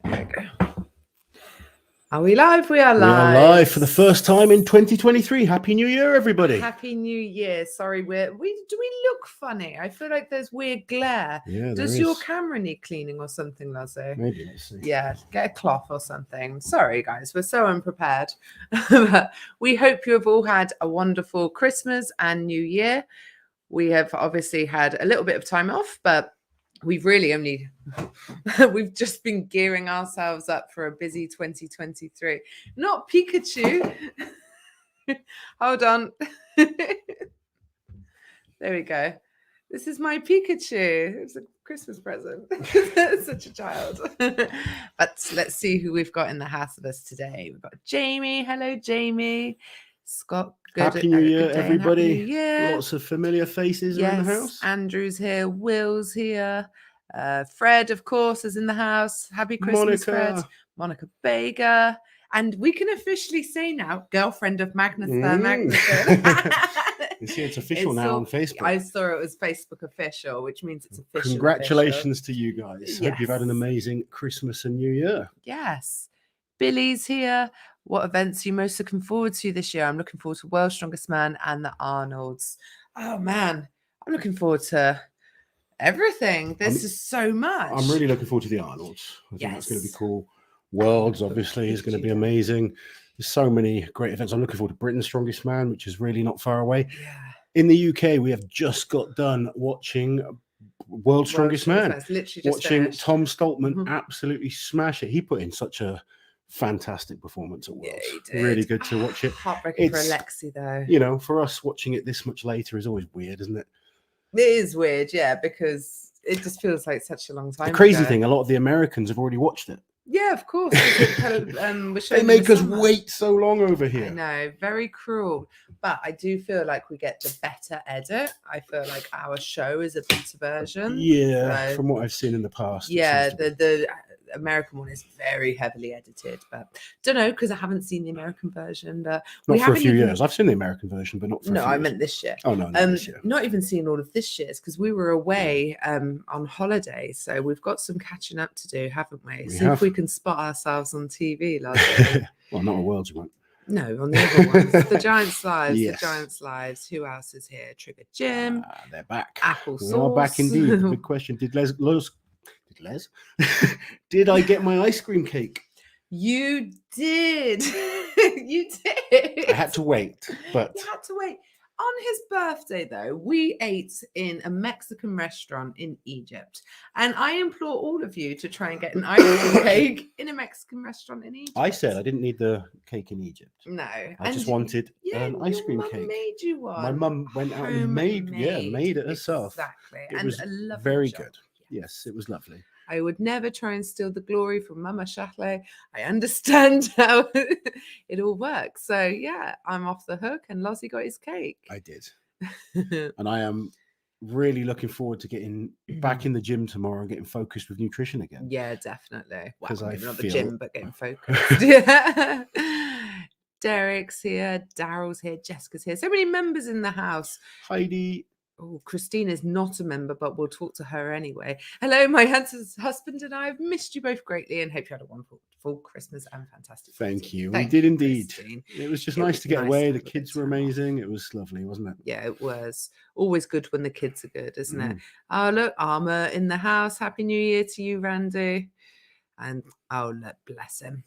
There we go. Are we live? We are We live. are live for the first time in 2023. Happy New Year, everybody. Happy New Year. Sorry, do we look funny? I feel like there's weird glare. Yeah, Does your camera need cleaning or something, Lazo? Maybe, let's see. Yeah, get a cloth or something. Sorry, guys, we're so unprepared. We hope you have all had a wonderful Christmas and New Year. We have obviously had a little bit of time off, but we've really only we've just been gearing ourselves up for a busy 2023. Not Pikachu. Hold on. There we go. This is my Pikachu. It's a Christmas present. Such a child. But let's see who we've got in the house with us today. We've got Jamie. Hello, Jamie. Scott. Happy New Year, everybody. Happy New Year. Lots of familiar faces are in the house. Andrew's here. Will's here. Fred, of course, is in the house. Happy Christmas, Fred. Monica Baker. And we can officially say now, girlfriend of Magnus. You see, it's official now on Facebook. I saw it was Facebook official, which means it's official. Congratulations to you guys. Yes. Hope you've had an amazing Christmas and New Year. Yes. Billy's here. What events are you most looking forward to this year? I'm looking forward to World's Strongest Man and the Arnolds. Oh, man. I'm looking forward to everything. This is so much. I'm really looking forward to the Arnolds. I think that's going to be cool. Worlds, obviously, is going to be amazing. There's so many great events. I'm looking forward to Britain's Strongest Man, which is really not far away. Yeah. In the UK, we have just got done watching World's Strongest Man. Watching Tom Stoltman absolutely smash it. He put in such a fantastic performance at Worlds. Yeah, he did. Really good to watch it. Heartbreaking for Alexi, though. You know, for us, watching it this much later is always weird, isn't it? It is weird, yeah, because it just feels like such a long time ago. The crazy thing, a lot of the Americans have already watched it. Yeah, of course. They make us wait so long over here. I know, very cruel. But I do feel like we get the better edit. I feel like our show is a better version. Yeah, from what I've seen in the past. Yeah, the American one is very heavily edited, but don't know because I haven't seen the American version. But not for a few years. I've seen the American version, but not for. No, I meant this year. Oh no, not this year. Not even seen all of this year's because we were away on holiday, so we've got some catching up to do, haven't we? See if we can spot ourselves on TV. Well, not a World, you won't. No, on the other ones, the Giants Lives. Yes. The Giants Lives. Who else is here? Trigger Jim. They're back. Apple We Sauce. are back indeed. The big question: Did Les? Did I get my ice cream cake? You did. You did. I had to wait, but you had to wait. On his birthday, though, we ate in a Mexican restaurant in Egypt. And I implore all of you to try and get an ice cream cake in a Mexican restaurant in Egypt. I said I didn't need the cake in Egypt. No. I just wanted an ice cream cake. Made you one. My mum went out and made it herself. Exactly. It was very good. Yes, it was lovely. I would never try and steal the glory from Mama Shahlaei. I understand how it all works. So, yeah, I'm off the hook and Lozzie got his cake. I did. And I am really looking forward to getting back in the gym tomorrow and getting focused with nutrition again. Yeah, definitely. Because not the gym, but getting focused. Yeah. Derek's here. Daryl's here. Jessica's here. So many members in the house. Heidi. Oh, Christine is not a member, but we'll talk to her anyway. Hello, my husband and I have missed you both greatly and hope you had a wonderful Christmas and fantastic. Thank you. We did indeed. Christine. It was just nice to get away. The kids were amazing. It was lovely, wasn't it? Yeah, it was. Always good when the kids are good, isn't it? Oh, look, Armour in the house. Happy New Year to you, Randy. And oh, look, bless him.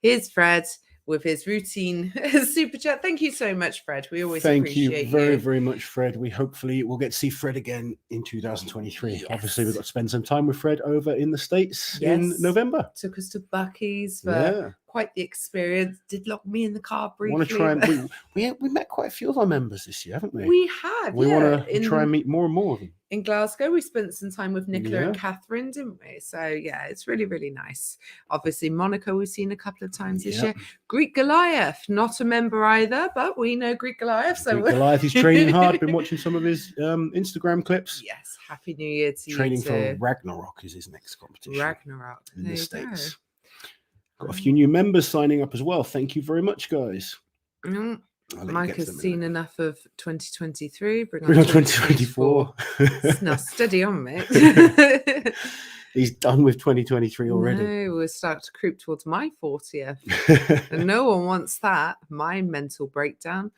Here's Fred with his routine super chat. Thank you so much, Fred. We always appreciate you. Thank you very, very much, Fred. We hopefully will get to see Fred again in 2023. Yes. Obviously, we've got to spend some time with Fred over in the States in November. Took us to Bucky's for quite the experience. Did lock me in the car briefly. Want to try and we met quite a few of our members this year, haven't we? We have. We want to try and meet more and more of them. In Glasgow, we spent some time with Nicola and Catherine, didn't we? So, yeah, it's really, really nice. Obviously, Monica, we've seen a couple of times this year. Greek Goliath, not a member either, but we know Greek Goliath. So Greek Goliath, he's training hard. Been watching some of his Instagram clips. Yes, Happy New Year to you. Training for Ragnarok is his next competition. Ragnarok. In the States. Got a few new members signing up as well. Thank you very much, guys. Mike has seen enough of 2023. Bring on 2024. Now steady on, mate. He's done with 2023 already. No, we're starting to creep towards my 40th. And no one wants that. My mental breakdown.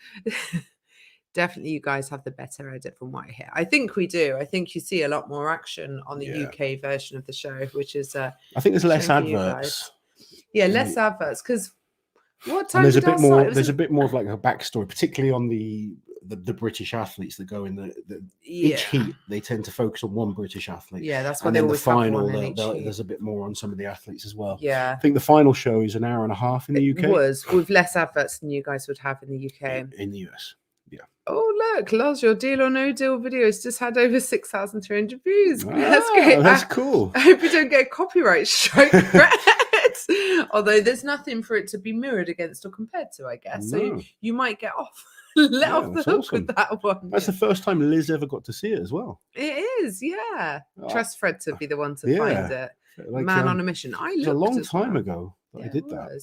Definitely you guys have the better edit from what I hear. I think we do. I think you see a lot more action on the UK version of the show, which is I think there's less adverts. Yeah, less adverts, because what time there's a bit more there's a bit more of like a backstory, particularly on the British athletes that go in each heat. They tend to focus on one British athlete. Yeah, that's why and they then always the final have one in each there's a bit more on some of the athletes as well. Yeah, I think the final show is an hour and a half in the UK. It was with less adverts than you guys would have in the UK. In the US. Yeah. Oh, look, Loz, your Deal or No Deal videos just had over 6,300 views. That's great. That's cool. I hope you don't get a copyright strike. Although there's nothing for it to be mirrored against or compared to, I guess. No. So you might get off. Let off the hook with that one. That's the first time Liz ever got to see it as well. It is, yeah. Trust Fred to be the one to find it. Like, Man on a mission. It was a long time ago that I did that.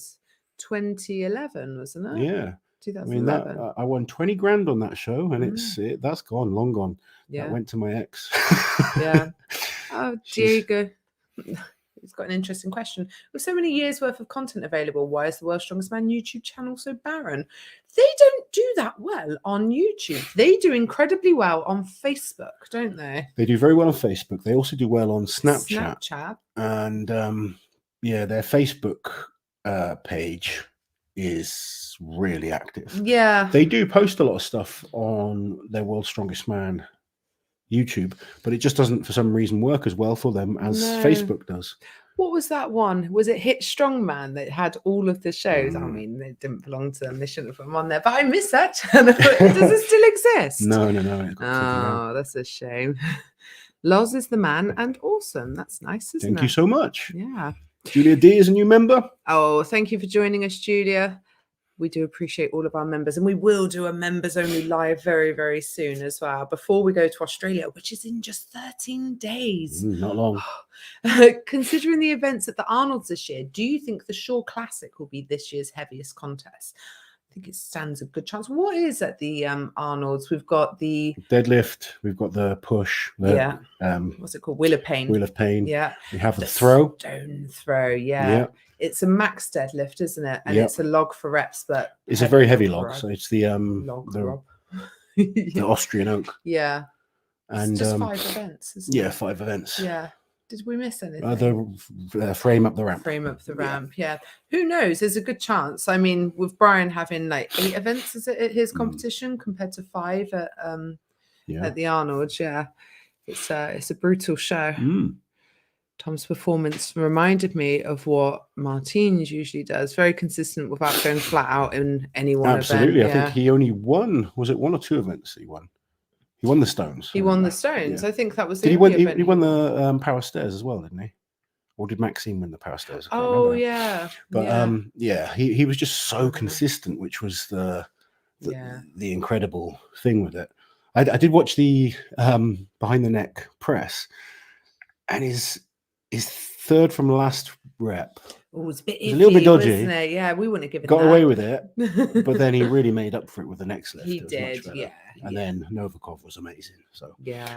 2011, wasn't it? Yeah. 2011. I mean, I won 20 grand on that show, and that's gone, long gone. Yeah. That went to my ex. Yeah. Oh, Diego. He's got an interesting question. With so many years worth of content available, why is the World's Strongest Man YouTube channel so barren? They don't do that well on YouTube. They do incredibly well on Facebook, don't they? They do very well on Facebook. They also do well on Snapchat. And their Facebook page is really active. Yeah. They do post a lot of stuff on their World's Strongest Man YouTube, but it just doesn't for some reason work as well for them as Facebook does. What was that one? Was it Hit Strongman that had all of the shows? I mean, they didn't belong to them. They shouldn't have put them on there, but I miss that channel. Does it still exist? No. Oh, that's a shame. Loz is the man and awesome. That's nice, isn't it? Thank you so much. Yeah. Julia D is a new member. Oh, thank you for joining us, Julia. We do appreciate all of our members, and we will do a members only live very, very soon as well, before we go to Australia, which is in just 13 days. Not long. Considering the events at the Arnold's this year, do you think the Shaw Classic will be this year's heaviest contest? I think it stands a good chance. What is at the Arnold's? We've got the deadlift, we've got the push, what's it called? Wheel of Pain. Wheel of Pain. Yeah. We have the throw. Stone throw, yeah. It's a max deadlift, isn't it? And it's a log for reps, but it's a very heavy log. So it's the the Austrian oak. Yeah. And it's just 5 events, isn't it? 5 events. Yeah. Did we miss anything? The frame up the ramp. Frame up the ramp, yeah. Who knows? There's a good chance. I mean, with Brian having like 8 events, is it at his competition compared to 5 at the Arnold? Yeah, it's a brutal show. Tom's performance reminded me of what Martin's usually does. Very consistent without going flat out in any one event. Absolutely. I think he only won. Was it 1 or 2 events he won? He won the stones. He won the stones. I think that was the only event. He won the power stairs as well, didn't he? Or did Maxime win the power stairs? Oh, yeah. But he was just so consistent, which was the incredible thing with it. I did watch the behind the neck press, and his third from last rep. Oh, it's a bit iffy, a little bit dodgy. Wasn't it? Yeah, we wouldn't have given Got away with it, but then he really made up for it with the next lift. He did, And then Novikov was amazing. So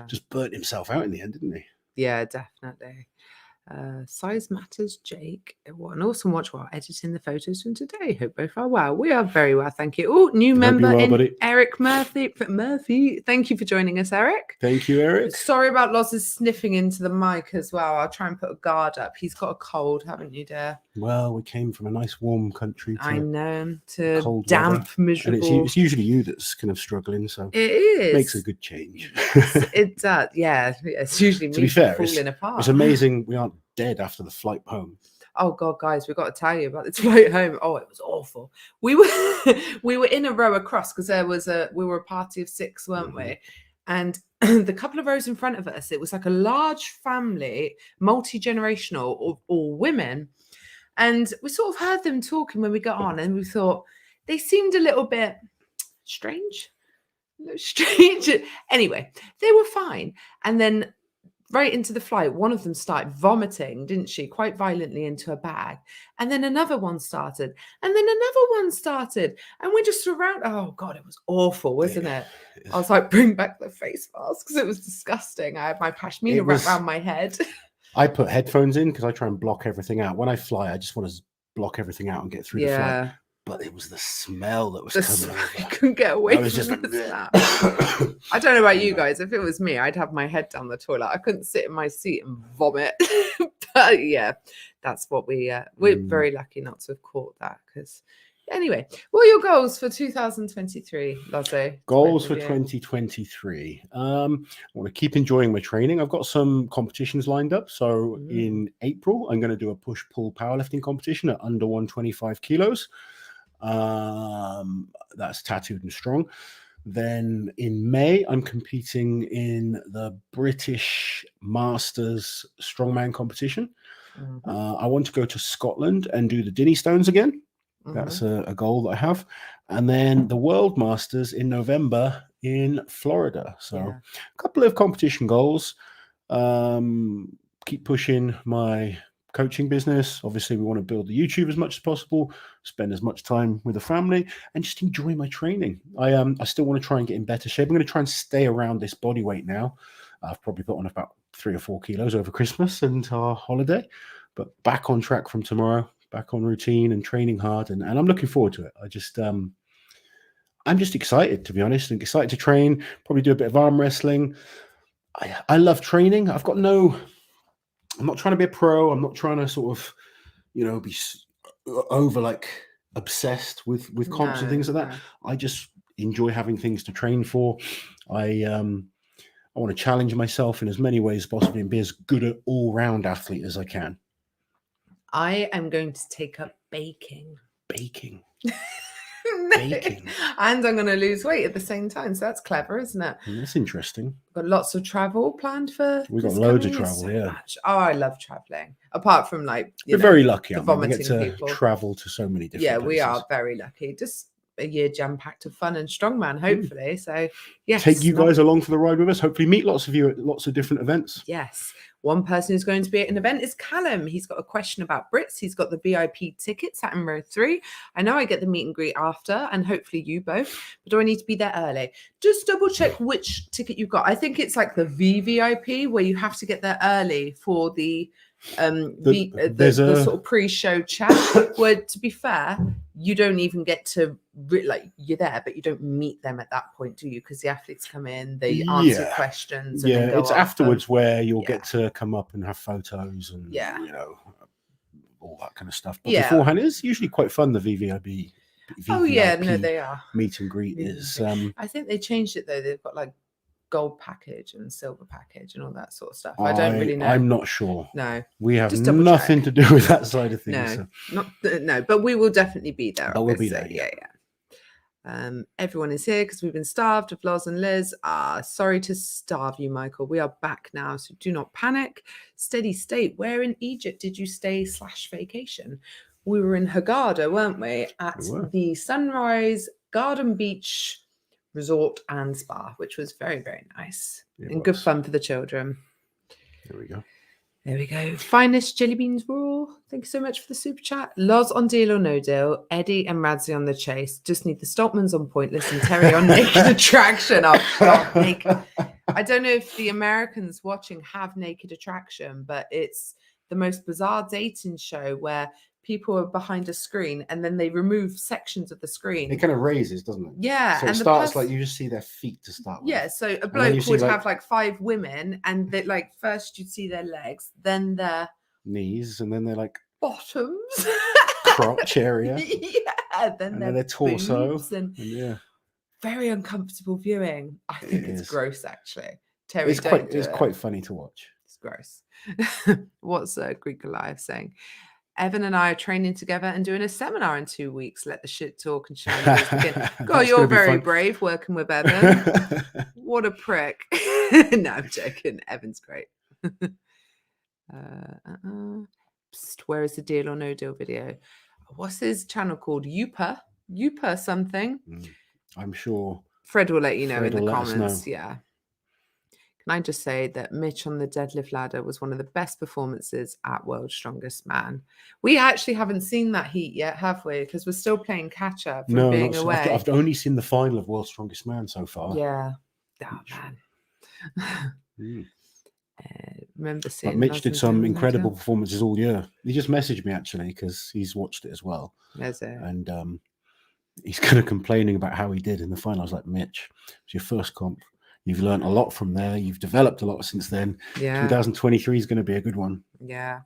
just burnt himself out in the end, didn't he? Yeah, definitely. Size matters, Jake. What an awesome watch while editing the photos from today. Hope both are well. We are very well, thank you. Oh, new member Eric Murphy. Thank you for joining us, Eric. Thank you, Eric. Sorry about Loz's sniffing into the mic as well. I'll try and put a guard up. He's got a cold, haven't you, dear? Well, we came from a nice warm country to I know, to cold damp, weather. Miserable. And it's usually you that's kind of struggling, so it is. Makes a good change. Yes, it does. Yeah, it's usually me falling apart. It's amazing we aren't dead after the flight home. Oh God, guys, we've got to tell you about the flight home. Oh, it was awful. We were in a row across because we were a party of 6, weren't we? And the couple of rows in front of us, it was like a large family, multi-generational, all women. And we sort of heard them talking when we got on, and we thought they seemed a little bit strange. Anyway, they were fine. And then right into the flight, one of them started vomiting, didn't she? Quite violently into a bag. And then another one started. And then another one started. And we just surrounded. Oh, God, it was awful, wasn't it? I was like, bring back the face mask because it was disgusting. I had my pashmina wrapped around my head. I put headphones in because I try and block everything out. When I fly, I just want to block everything out and get through the flight. But it was the smell that was coming over. You couldn't get away from just the smell. I don't know about you guys. If it was me, I'd have my head down the toilet. I couldn't sit in my seat and vomit. But yeah, that's what we're very lucky not to have caught that. Because anyway, what are your goals for 2023, Lozo? Goals for 2023. I want to keep enjoying my training. I've got some competitions lined up. So in April, I'm going to do a push-pull powerlifting competition at under 125 kilos. That's tattooed and strong. Then in May, I'm competing in the British Masters Strongman competition. I want to go to Scotland and do the Dinnie Stones again. That's a goal that I have. And then the World Masters in November in Florida. So a couple of competition goals. Keep pushing my coaching business. Obviously, we want to build the YouTube as much as possible, spend as much time with the family, and just enjoy my training. I still want to try and get in better shape. I'm going to try and stay around this body weight now. I've probably put on about 3 or 4 kilos over Christmas and our holiday, but back on track from tomorrow, back on routine and training hard. And I'm looking forward to it. I'm just excited, to be honest, and excited to train, probably do a bit of arm wrestling. I love training. I'm not trying to be a pro. I'm not trying to sort of, be over obsessed with comps and things like that. I just enjoy having things to train for. I want to challenge myself in as many ways as possible and be as good an all-round athlete as I can. I am going to take up baking. Baking. And I'm going to lose weight at the same time. So that's clever, isn't it? That's interesting. Got lots of travel planned for. We've got loads of travel, much. Oh, I love traveling. Apart from we're very lucky. We get to people. Travel to so many different places. We are very lucky. Just a year jam-packed of fun and strongman, hopefully. So yes, take you guys along for the ride with us. Hopefully meet lots of you at lots of different events. Yes. One person who's going to be at an event is Callum. He's got a question about Brits. He's got the VIP tickets at in row 3. I know I get the meet and greet after, and hopefully you both, but do I need to be there early? Just double check which ticket you've got. I think it's like the VVIP where you have to get there early for the sort of pre-show chat, where, to be fair, you don't even get to you're there, but you don't meet them at that point, do you? Because the athletes come in, they answer questions. And it's afterwards where you'll get to come up and have photos and all that kind of stuff. But beforehand, it's usually quite fun. The VVIP. They are. Meet and greet is. I think they changed it though. They've got gold package and silver package and all that sort of stuff. I don't really know. I'm not sure. No, we have nothing to do with that side of things. No, but we will definitely be there. But we'll be there. Yeah. Everyone is here because we've been starved of Loz and Liz. Sorry to starve you, Michael. We are back now, so do not panic. Steady state. Where in Egypt did you stay / vacation? We were in Hurghada, weren't we? At the Sunrise Garden Beach Resort and Spa, which was very, very nice and good fun for the children. There we go. There we go. Finest Jelly Beans Raw. Thank you so much for the super chat. Loz on Deal or No Deal. Eddie and Radzi on the chase. Just need the Stoltmans on point. Listen, Terry on Naked Attraction. I don't know if the Americans watching have Naked Attraction, but it's the most bizarre dating show where people are behind a screen and then they remove sections of the screen. It kind of raises, doesn't it? Yeah. So it starts you just see their feet to start with. Yeah. So a bloke would have 5 women, and they first you'd see their legs, then their knees, and then they're bottoms, crotch area. Then their torso. And very uncomfortable viewing. I think it's gross, actually. Terry, it's quite funny to watch. It's gross. What's Greek Alive saying? Evan and I are training together and doing a seminar in 2 weeks. Let the shit talk and shine. God, you're very brave working with Evan. What a prick. No, I'm joking. Evan's great. Where is the Deal or No Deal video? What's his channel called? Youper something. I'm sure. Fred will let you know in the comments. Yeah. Can I just say that Mitch on the deadlift ladder was one of the best performances at World's Strongest Man. We actually haven't seen that heat yet, have we? Because we're still playing catch up from being away. I've only seen the final of World's Strongest Man so far. Yeah. Oh, man. Remember But seeing Mitch Loz did and some Liz incredible later. performances all year. He just messaged me actually because he's watched it as well. Is it? And he's kind of complaining about how he did in the final. I was like, Mitch, it's your first comp. You've learned a lot from there. You've developed a lot since then. Yeah. 2023 is going to be a good one. Yeah.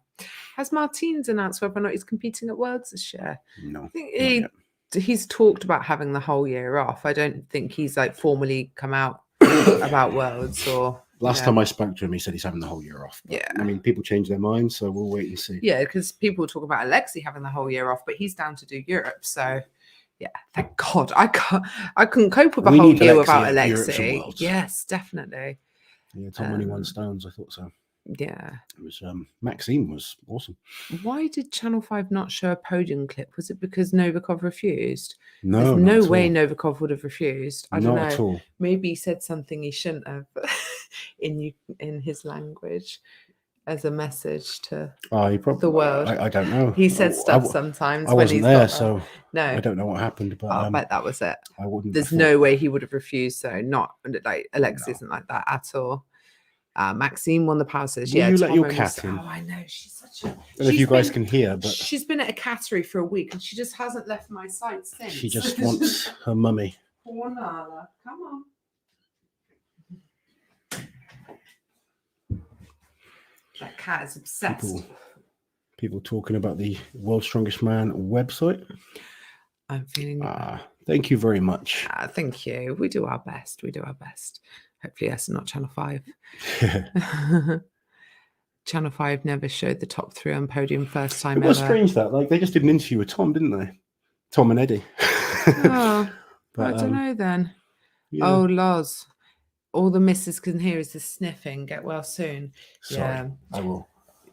Has Martins announced whether or not he's competing at Worlds this year? No. I think he's talked about having the whole year off. I don't think he's like formally come out about Worlds or. Last time I spoke to him, he said he's having the whole year off. But, yeah. I mean, people change their minds, so we'll wait and see. Yeah, because people talk about Alexei having the whole year off, but he's down to do Europe. So, yeah, thank God. I couldn't cope with a whole year without Alexei. Yes, definitely. Yeah, Tom only won stones. I thought so. Yeah. It was Maxime was awesome. Why did Channel 5 not show a podium clip? Was it because Novikov refused? No, there's no way Novikov would have refused. I don't know. At all. Maybe he said something he shouldn't have in his language as a message to the world. I don't know. He said stuff sometimes. I wasn't there, so no, I don't know what happened. But I bet that was it. I wouldn't. There's no way he would have refused. So not like Alexei isn't like that at all. Maxime won the power scissors. Will you let your cat in? Oh, I know. She's such a. I don't know if you guys can hear, but she's been at a cattery for a week and she just hasn't left my sight since. She just wants her mummy. Poor Nala. Come on. That cat is obsessed. People talking about the World's Strongest Man website. I'm feeling. Thank you very much. Thank you. We do our best. Hopefully, yes, not Channel 5. Channel 5 never showed the top 3 on podium first time ever. It was strange that, like, they just did an interview with Tom, didn't they? Tom and Eddie. Oh, but, I don't know then. Yeah. Oh, Loz. All the missus can hear is the sniffing. Get well soon. Sorry, yeah. I will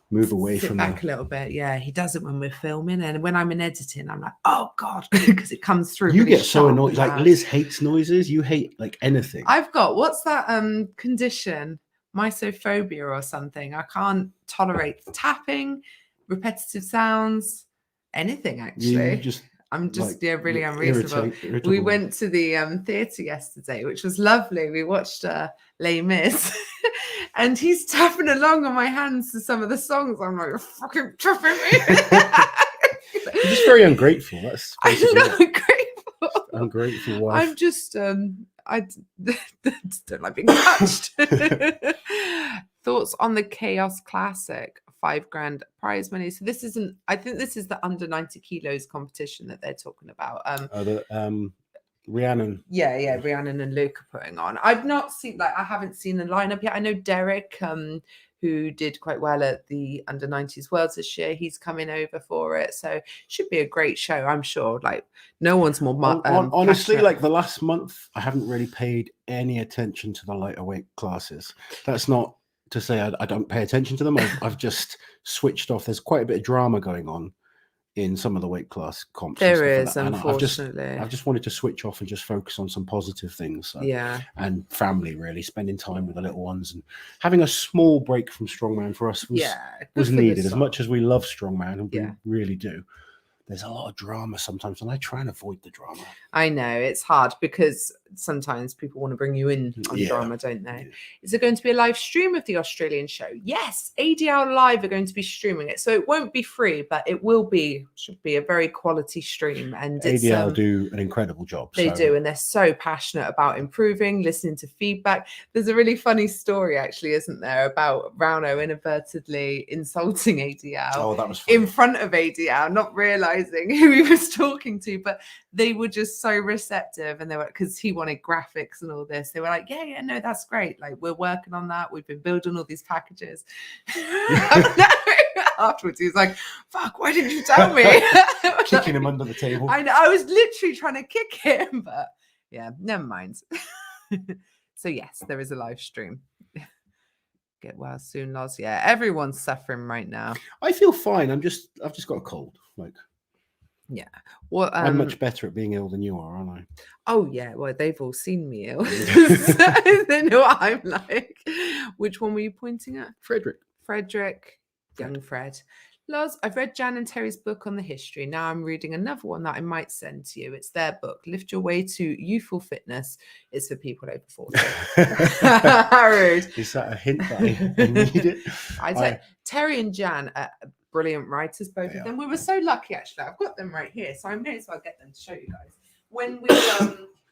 move away Sit from back a little bit. Yeah, he does it when we're filming, and when I'm in editing, I'm like, oh God, because it comes through. You really get so annoyed. Like Liz hates noises. You hate like anything. I've got what's that condition? Mysophobia or something. I can't tolerate tapping, repetitive sounds, anything actually. I'm just like, really unreasonable. Irritable. We went to the theatre yesterday, which was lovely. We watched Les Mis, and he's tapping along on my hands to some of the songs. I'm like, you're fucking tapping me. You're just very ungrateful. That's I'm not ungrateful. Ungrateful wife. I'm just I don't like being touched. Thoughts on the Chaos Classic? $5,000 prize money. So this isn't. I think this is the under 90 kilos competition that they're talking about. Rhiannon. Yeah, Rhiannon and Luke are putting on. I've not seen I haven't seen the lineup yet. I know Derek, who did quite well at the under 90s Worlds this year. He's coming over for it, so should be a great show. I'm sure. Like no one's more. Honestly, like the last month, I haven't really paid any attention to the lighter weight classes. That's not to say I don't pay attention to them. I've just switched off. There's quite a bit of drama going on in some of the weight class comps. There is, unfortunately. I've just wanted to switch off and just focus on some positive things. So, yeah. And family, really, spending time with the little ones and having a small break from Strongman for us was needed. As much as we love Strongman, and we really do. There's a lot of drama sometimes, and I try and avoid the drama. I know it's hard because sometimes people want to bring you in on drama, don't they? Yeah. Is there going to be a live stream of the Australian show? Yes, ADL Live are going to be streaming it, so it won't be free, but it should be a very quality stream. And ADL do an incredible job. They do, and they're so passionate about improving, listening to feedback. There's a really funny story, actually, isn't there, about Rauno inadvertently insulting ADL. Oh, that was funny. In front of ADL, not realizing who he was talking to, but they were just so receptive, and they were, because he wanted graphics and all this, they were like, yeah, no, that's great, like we're working on that, we've been building all these packages. Afterwards he was like, fuck, why didn't you tell me? Kicking him under the table. I know, I was literally trying to kick him, but yeah, never mind. So yes, there is a live stream. Get well soon, Loz. Yeah, everyone's suffering right now. I feel fine. I've just got a cold. Like, yeah. Well, I'm much better at being ill than you are, aren't I? Oh yeah. Well, they've all seen me ill, so they know what I'm like. Which one were you pointing at? Frederick. Young Fred. Loz, I've read Jan and Terry's book on the history. Now I'm reading another one that I might send to you. It's their book, Lift Your Way to Youthful Fitness. It's for people over 40. Rude. Is that a hint that I need it? I'd say Terry and Jan are brilliant writers, both of them. We were so lucky, actually. I've got them right here, so I may as well get them to show you guys. When we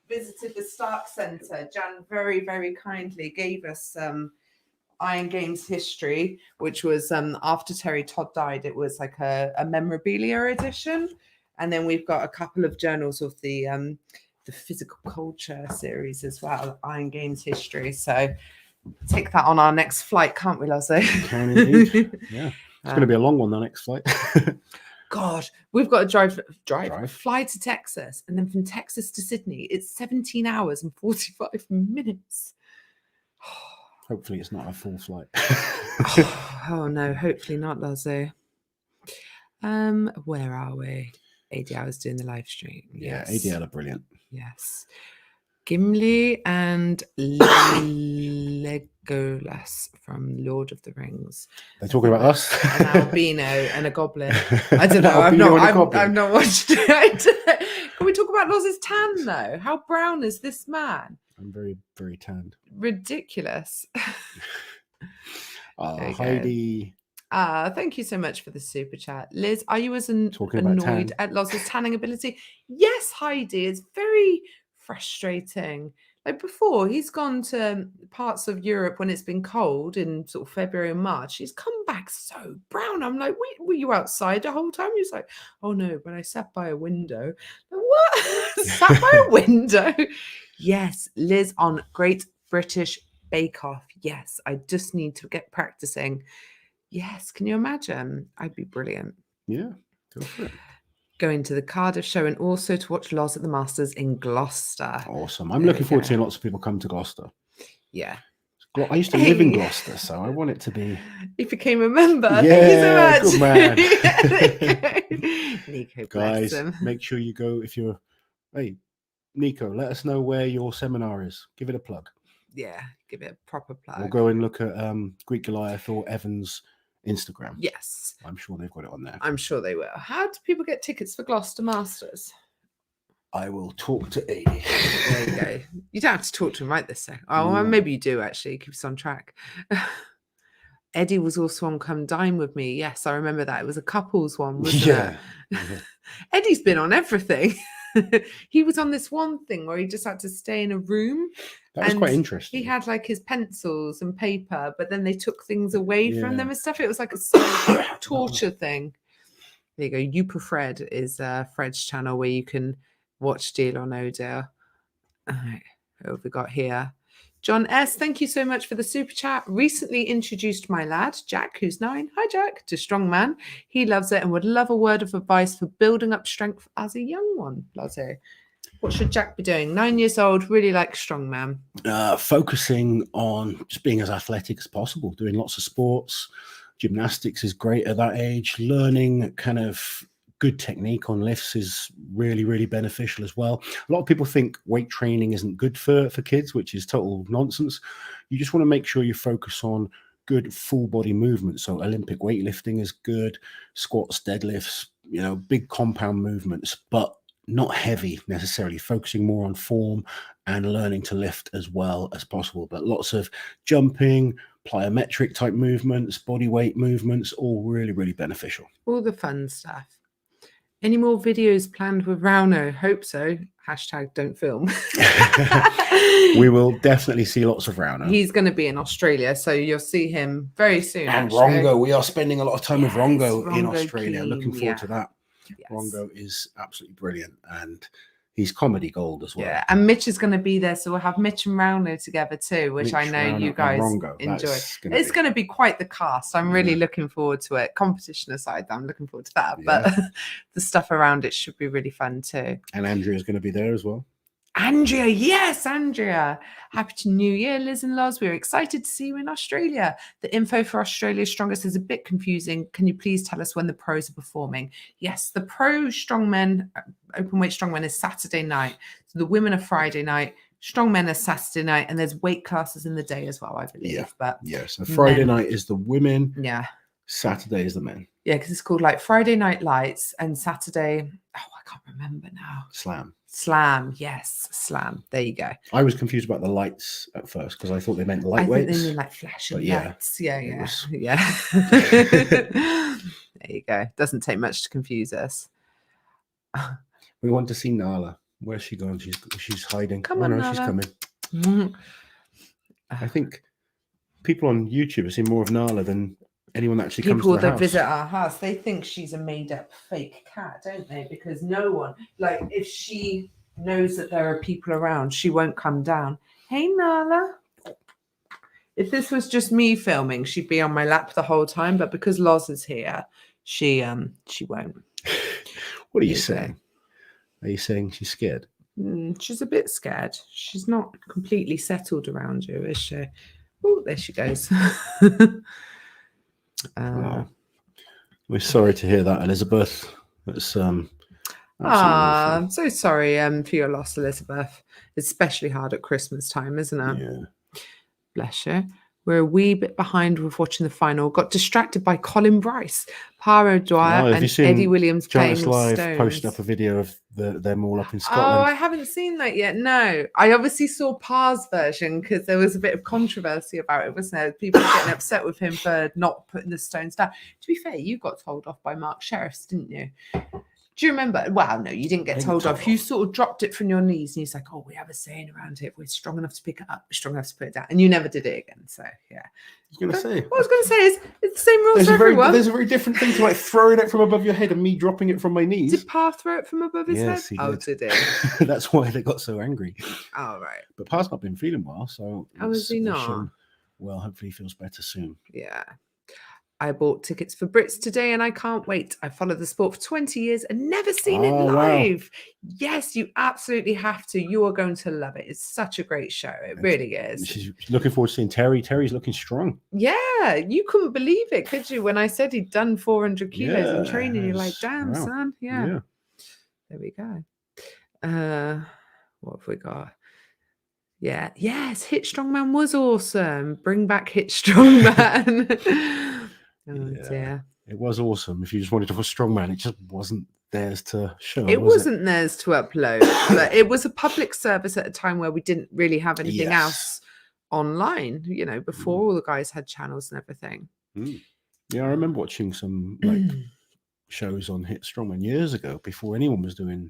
visited the Stark Centre, Jan very, very kindly gave us Iron Games history, which was after Terry Todd died. It was like a memorabilia edition, and then we've got a couple of journals of the physical culture series as well, Iron Games history. So take that on our next flight, can't we, Lozzie? Can indeed. Yeah, it's going to be a long one, the next flight. God, we've got to fly to Texas, and then from Texas to Sydney, it's 17 hours and 45 minutes. Hopefully it's not a full flight. Oh no, hopefully not, Lozzie. Where are we? ADL is doing the live stream. Yeah, Yes. ADL are brilliant. Yes. Gimli and Legolas from Lord of the Rings. They're talking about us. An albino and a goblin. I don't know. I've not watched it. Can we talk about Loz's tan though? How brown is this man? I'm very, very tanned. Ridiculous. Heidi. Thank you so much for the super chat. Liz, are you as Talking annoyed at Loz's tanning ability? Yes, Heidi. It's very frustrating. Like before, he's gone to parts of Europe when it's been cold in sort of February and March. He's come back so brown. I'm like, were you outside the whole time? He's like, oh no, but I sat by a window. Like, what? Sat by a window? Yes, Liz on Great British Bake Off. Yes, I just need to get practicing. Yes, can you imagine? I'd be brilliant. Yeah, go for it. Going to the Cardiff show and also to watch Loz at the Masters in Gloucester. Awesome. I'm looking forward to seeing lots of people come to Gloucester. Yeah. I used to live in Gloucester, so I want it to be... He became a member. Yeah, thank you so good much. man. Nico, guys, make sure you go if you're... Hey, Nico, let us know where your seminar is. Give it a plug. Yeah, give it a proper plug. We'll go and look at Greek Goliath or Evan's Instagram. Yes. I'm sure they've got it on there. I'm sure they will. How do people get tickets for Gloucester Masters? I will talk to Adi. There you go. You don't have to talk to him right this second. Oh, well, maybe you do actually. Keep us on track. Eddie was also on Come Dine With Me. Yes, I remember that. It was a couples one, wasn't it? Yeah. Eddie's been on everything. He was on this one thing where he just had to stay in a room. That was quite interesting. He had like his pencils and paper, but then they took things away from them and stuff. It was like a sort of torture thing. There you go. You Fred is Fred's channel where you can watch Deal or No Deal. All right. Who have we got here? John S., thank you so much for the super chat. Recently introduced my lad, Jack, who's 9. Hi, Jack, to Strongman. He loves it and would love a word of advice for building up strength as a young one. Lazo. What should Jack be doing? 9 years old, really like Strongman. Focusing on just being as athletic as possible, doing lots of sports. Gymnastics is great at that age. Learning kind of good technique on lifts is really, really beneficial as well. A lot of people think weight training isn't good for kids, which is total nonsense. You just want to make sure you focus on good full body movement. So Olympic weightlifting is good, squats, deadlifts, big compound movements, but not heavy necessarily, focusing more on form and learning to lift as well as possible. But lots of jumping, plyometric type movements, body weight movements, all really, really beneficial. All the fun stuff. Any more videos planned with Rauno? Hope so. # don't film. We will definitely see lots of Rauno. He's going to be in Australia, so you'll see him very soon. And Rongo. We are spending a lot of time with Rongo in Australia. Looking forward to that. Yes. Rongo is absolutely brilliant, and he's comedy gold as well. Yeah, and Mitch is going to be there, so we'll have Mitch and Rauno together too, which I know you guys enjoy. It's going to be quite the cast. I'm really looking forward to it. Competition aside, I'm looking forward to that, but the stuff around it should be really fun too. And Andrea's going to be there as well. Andrea, yes, Andrea. Happy New Year, Liz and Loz. We're excited to see you in Australia. The info for Australia's Strongest is a bit confusing. Can you please tell us when the pros are performing? Yes, the pro strongmen, openweight strongmen is Saturday night. So the women are Friday night. Strongmen are Saturday night, and there's weight classes in the day as well, I believe. Yeah, but so Friday night is the women. Yeah. Saturday is the men. Yeah, because it's called like Friday Night Lights and Saturday. Oh, I can't remember now. Slam. Yes, Slam. There you go. I was confused about the lights at first because I thought they meant lightweights. I think they mean like flashing lights. Yeah. Yeah. There you go. Doesn't take much to confuse us. We want to see Nala. Where's she gone? She's hiding. Come on, Nala. She's coming. I think people on YouTube have seen more of Nala than anyone that actually comes to our house. People that visit our house, they think she's a made-up fake cat, don't they? Because no one, like, if she knows that there are people around, she won't come down. Hey, Nala. If this was just me filming, she'd be on my lap the whole time. But because Loz is here, she won't. What are you saying? Are you saying she's scared? She's a bit scared. She's not completely settled around you, is she? Oh, there she goes. We're sorry to hear that, Elizabeth. It's I'm so sorry for your loss, Elizabeth. It's especially hard at Christmas time, isn't it? Yeah. Bless you. We're a wee bit behind with watching the final. Got distracted by Colin Bryce, Paro Dwyer, and Eddie Williams playing with Live stones. Posted up a video of them all up in Oh, Scotland. I haven't seen that yet. No, I obviously saw Par's version because there was a bit of controversy about it, wasn't there? People getting upset with him for not putting the stones down. To be fair, you got told off by Mark Sheriffs, didn't you? Do you remember? Well, no, you didn't get told off. You sort of dropped it from your knees and he's like, oh, we have a saying around here. If we're strong enough to pick it up, we're strong enough to put it down. And you never did it again. So, yeah. What I was going to say is it's the same rules for everyone. There's a very different thing to like throwing it from above your head and me dropping it from my knees. Did Pa throw it from above his head? He did he? That's why they got so angry. Oh, right. But Pa's not been feeling well, so... Oh, is he not? Well, hopefully he feels better soon. Yeah. I bought tickets for Brits today and I can't wait. I followed the sport for 20 years and never seen it live. Wow. Yes, you absolutely have to. You are going to love it. It's such a great show. It really is. She's looking forward to seeing Terry. Terry's looking strong. Yeah, you couldn't believe it, could you? When I said he'd done 400 kilos in training, you're like, damn, son. Yeah. There we go. What have we got? Yeah. Yes, Hit Strongman was awesome. Bring back Hit Strongman. Dear. It was awesome. If you just wanted to watch Strongman, it just wasn't theirs to show. It wasn't theirs to upload. But it was a public service at a time where we didn't really have anything else online, you know, before all the guys had channels and everything. Yeah, I remember watching some like shows on Hit Strongman years ago before anyone was doing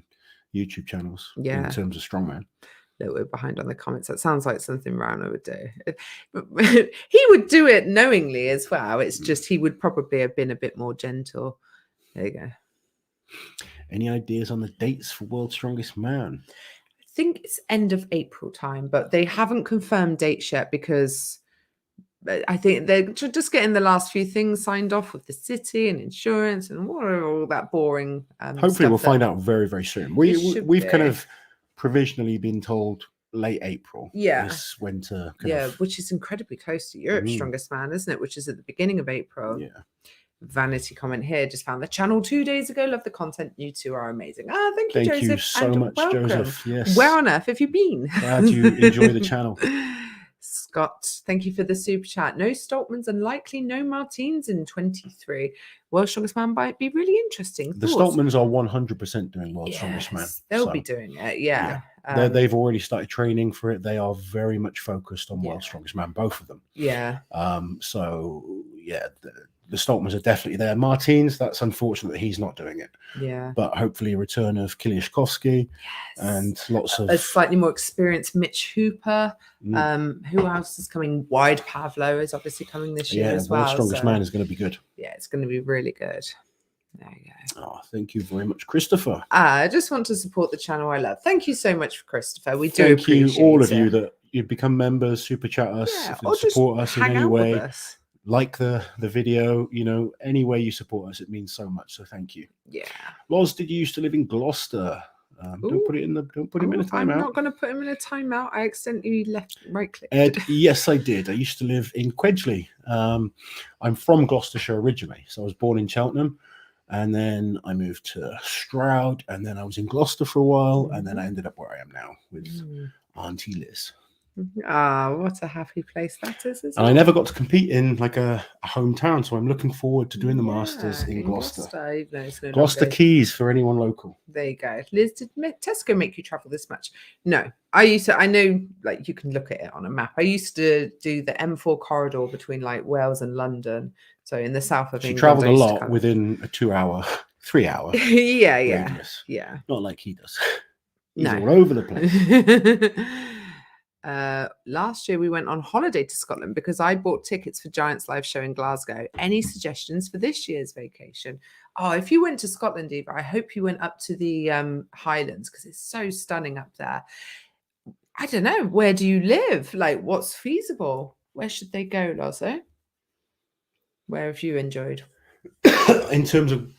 YouTube channels in terms of Strongman. That we're behind on the comments. That sounds like something Rana would do. He would do it knowingly as well. It's just he would probably have been a bit more gentle. There you go. Any ideas on the dates for World's Strongest Man? I think it's end of April time, but they haven't confirmed dates yet because I think they're just getting the last few things signed off with the city and insurance and all that boring. Hopefully, we'll find out very, very soon. We've kind of provisionally been told late April is when to which is incredibly close to Europe's Strongest Man, isn't it, which is at the beginning of April. Vanity comment here, just found the channel 2 days ago, love the content, you two are amazing. Thank you, Joseph. You so much, welcome. Joseph. Yes, where on earth have you been? Glad you enjoy the channel. Scott, thank you for the super chat. No Stoltmans and likely no Martins in 23. World's Strongest Man might be really interesting. The Stoltmans are 100% doing World's Strongest Man. They'll be doing it, they've already started training for it. They are very much focused on World's Strongest Man, both of them. The Stoltmans are definitely there. Martins, that's unfortunate that he's not doing it. But hopefully a return of Kiliashkovsky and lots of... a slightly more experienced Mitch Hooper. Who else is coming? Wide Pavlo is obviously coming this year as well. World's Strongest Man is going to be good. Yeah, it's going to be really good. There you go. Oh, thank you very much, Christopher. I just want to support the channel I love. Thank you so much, Christopher. We do appreciate Thank you, all of you that you become members, super chat us, support us in any way. Like the video, you know, any way you support us, it means so much. So thank you. Loz, did you used to live in Gloucester? Don't put him in a timeout. I'm not going to put him in a timeout. I accidentally right clicked. Ed, yes, I did. I used to live in Quedgeley. I'm from Gloucestershire originally, so I was born in Cheltenham, and then I moved to Stroud, and then I was in Gloucester for a while, and then I ended up where I am now with Auntie Liz. Ah, what a happy place that is, isn't And I it? never got to compete in like a hometown, so I'm looking forward to doing the Masters Yeah, in Gloucester. Even though it's no Gloucester longer. Keys for anyone local. There you go. Liz, did Tesco make you travel this much? No. I know, like, you can look at it on a map. I used to do the M4 corridor between like Wales and London. So in the south of She England. travelled I a used to lot kind of- within a 2-hour, 3-hour yeah, radius. yeah. Not like he does. He's No. all over the place. Last year we went on holiday to Scotland because I bought tickets for Giants live show in Glasgow. Any suggestions for this year's vacation? Oh, if you went to Scotland, Eva, I hope you went up to the Highlands because it's so stunning up there. I don't know. Where do you live? Like, what's feasible? Where should they go, Lozo? Where have you enjoyed In terms of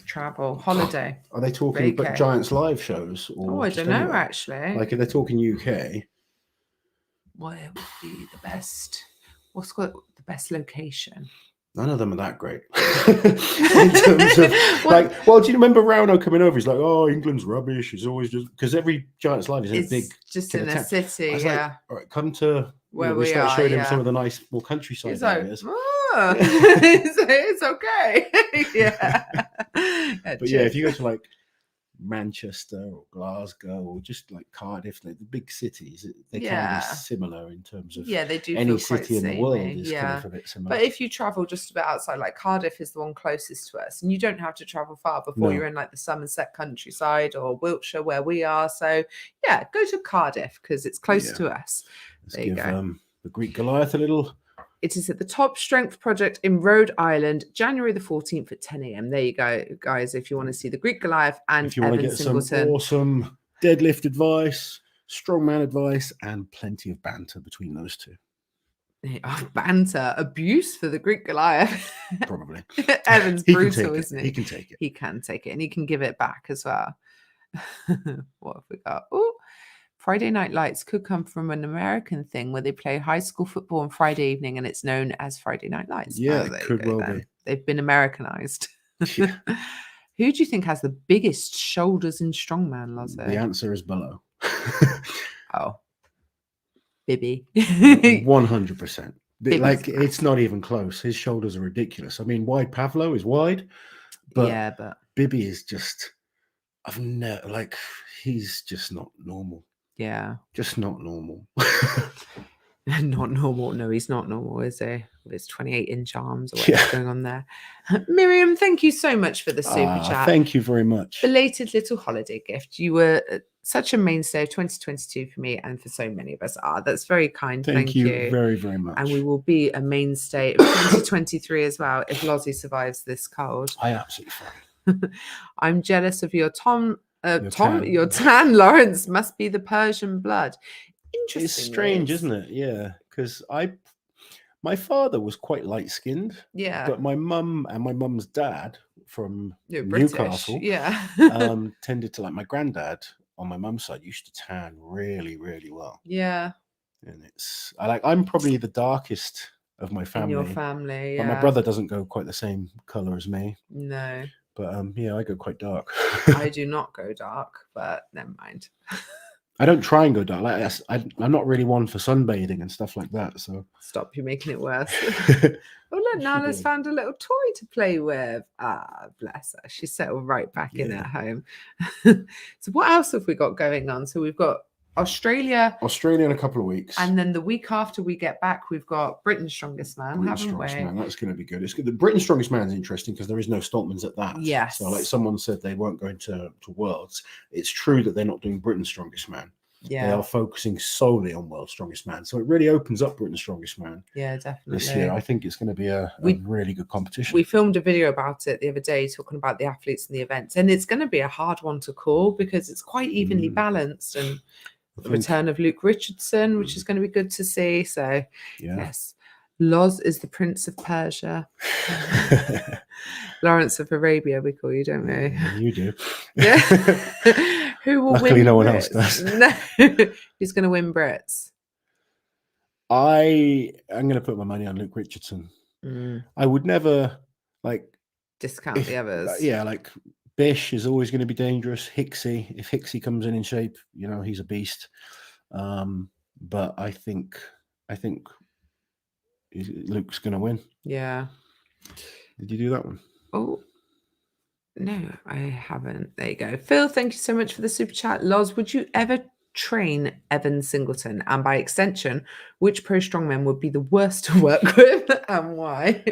travel, holiday? are they talking about Giants live shows? Or I don't know, actually. Like if they're talking UK. What would be the best? What's got the best location? None of them are that great. In terms of like, well, do you remember Rauno coming over? He's like, "Oh, England's rubbish. It's always just because every Giants live is in a big, just in a city." Like, all right, come to where we start showing him some of the nice, more countryside areas. Oh, it's okay. Yeah. But yeah, if you go to like Manchester or Glasgow or just like Cardiff, like the big cities, they can be similar in terms of they do. Any city in the world is kind of a bit similar. But if you travel just a bit outside, like Cardiff is the one closest to us, and you don't have to travel far before you're in like the Somerset countryside or Wiltshire where we are. So yeah, go to Cardiff because it's close to us. Let's give the Greek Goliath a little. It is at the Top Strength Project in Rhode Island, January the 14th at 10 a.m. There you go, guys, if you want to see the Greek Goliath and if you want to get some awesome deadlift advice, strongman advice, and plenty of banter between those two. Banter, abuse for the Greek Goliath. Probably. Evan's brutal, isn't he? He can take it. He can take it, and he can give it back as well. What have we got? Oh, Friday Night Lights could come from an American thing where they play high school football on Friday evening and it's known as Friday Night Lights. Yeah, it could well be. They've been Americanized. Yeah. Who do you think has the biggest shoulders in strongman, Lozo? The answer is below. Oh. Bibby. 100%. Like, it's not even close. His shoulders are ridiculous. I mean, wide Pavlo is wide, but Bibby is just, he's just not normal. Yeah. Just not normal. Not normal. No, he's not normal, is he? With his 28-inch arms or what's going on there. Miriam, thank you so much for the super chat. Thank you very much. Belated little holiday gift. You were such a mainstay of 2022 for me and for so many of us. That's very kind. Thank you very, very much. And we will be a mainstay of 2023 as well if Lozzie survives this cold. I absolutely fine. I'm jealous of your your tan, Laurence. Must be the Persian blood. Interesting. It's strange, isn't it? Yeah, because my father was quite light-skinned. Yeah. But my mum and my mum's dad from Newcastle, tended to, like, my granddad on my mum's side used to tan really, really well. Yeah. And I'm probably the darkest of my family. In your family, But my brother doesn't go quite the same color as me. No. But I go quite dark. I do not go dark, but never mind. I don't try and go dark. Like, I'm not really one for sunbathing and stuff like that. So stop you making it worse. Oh, look, Nana's found a little toy to play with. Ah, bless her. She's settled right back in at home. So what else have we got going on? So we've got Australia in a couple of weeks. And then the week after we get back, we've got Britain's Strongest Man, haven't we? Man, that's going to be good. It's good. The Britain's Strongest Man is interesting because there is no Stoltmans at that. Yes. So like someone said they weren't going to Worlds. It's true that they're not doing Britain's Strongest Man. Yeah. They are focusing solely on World's Strongest Man. So it really opens up Britain's Strongest Man. Yeah, definitely. This year. I think it's going to be a really good competition. We filmed a video about it the other day talking about the athletes and the events. And it's going to be a hard one to call because it's quite evenly balanced. And the return of Luke Richardson, which is going to be good to see. So, yes. Loz is the Prince of Persia. Laurence of Arabia, we call you, don't we? Yeah, you do. Yeah. Who will Luckily, win? no one Brits? else does. No. Who's going to win Brits? I'm going to put my money on Luke Richardson. I would never discount the others. Like Bish is always going to be dangerous. Hicksy, if Hicksy comes in shape, he's a beast. but I think Luke's going to win. Yeah. Did you do that one? Oh, no, I haven't. There you go. Phil, thank you so much for the super chat. Loz, would you ever train Evan Singleton? And by extension, which pro strongman would be the worst to work with and why?